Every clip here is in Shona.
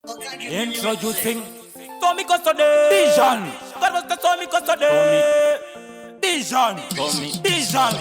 Introducing Tommy Custody Vision. God was the Tommy Custody Vision. Vision.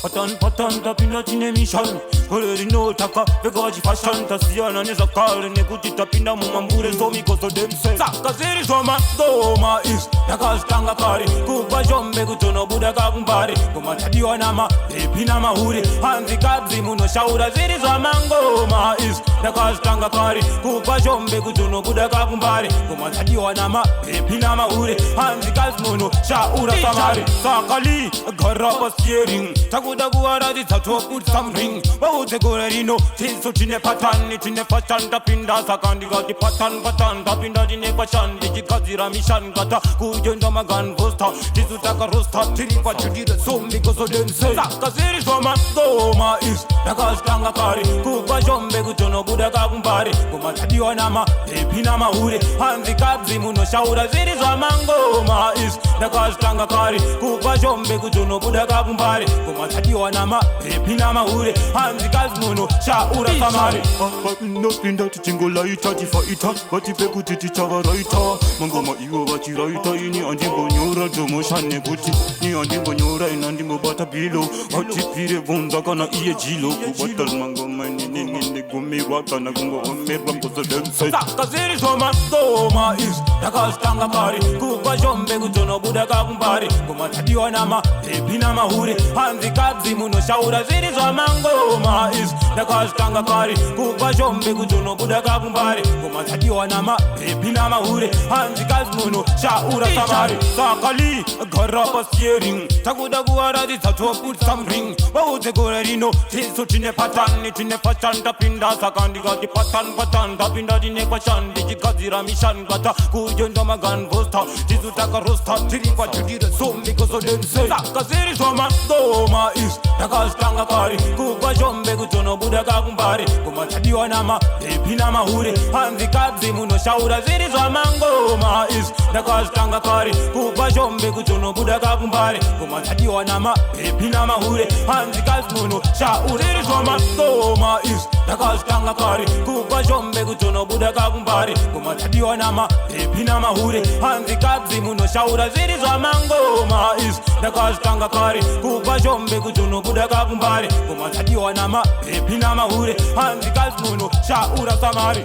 Patan tapina chine mission. Already know taka vegoji fashion. Tasiana neza kale nekuti tapina mumambure Tommy Custody mse. Saka ziri zoma goma is nakastanga kari. Kupa jombe kutono buda kakumbari. Kuma tadiwa nama baby nama huri. Hanzi kabzi muno shaura ziri zoma goma is nakastanga kari. Kupa jombe kutono buda kakumbari. Kuma tadiwa nama baby nama huri. Hanzi kabzi muno shaura samari. Sakali garapa steering. Takuda guaradi tato put some ring. Baute gorerino tiso chine patani chine fashion tapinda sakandi gati patan tapinda chine fashion dijikazira mission gata kujenda magan posta disutaka rosta tiripa chudira sombi koso dense sakaziri soma goma is nakastanga kari kupa jombe kutono buda kakumbari kuma tadiwa nama baby nama hure hanzi kabzi muno shaura ziri soma goma is nakastanga kari kupa jombe kutono buda kakumbari kuma tadiwa nama baby nama hure hanzi kabzi muno shaura samari no pinda tichingo laita tifaita batipe kuti tichavaraita mangoma iwo vachiraita ini andimbonyora domoshane kuti ni andimbonyora inandimbobata bilo atipire vonza kana iye jilo kubatal mangoma niningine gumirwa kana kungomerwa mkosodense sakaziri soma goma is nakastanga kari kupa jombe kutono buda kakumbari kuma tadiwa nama baby nama hure hanzi kabzi muno shaura ziri soma goma is nakastanga kari kupa jombe kutono buda kakumbari kuma tadiwa nama baby nama hure hanzi kabzi muno shaura samari sakali garapa steering takuda guaradi tato put some ring baute gorerino tiso chine patani chine fashion tapinda sakandi gati patan tapinda chine fashion dijikazira mission gata kujenda magan posta disutaka rosta tiripa chudira sombi koso dense sakaziri soma goma is nakastanga kari kupa jombe kutono buda kakumbari kuma tadiwa nama baby nama hure hanzi kabzi muno shaura ziri soma goma is nakastanga kari kupa jombe kutono buda kakumbari kuma tadiwa nama baby nama hure hanzi kabzi muno shaura ziri soma goma is nakastanga kari kupa jombe kutono buda kakumbari kuma tadiwa nama baby nama hure hanzi kabzi muno shaura ziri soma goma is nakastanga kari kupa jombe kutono buda kakumbari kuma tadiwa nama baby nama hure hanzi kabzi muno shaura samari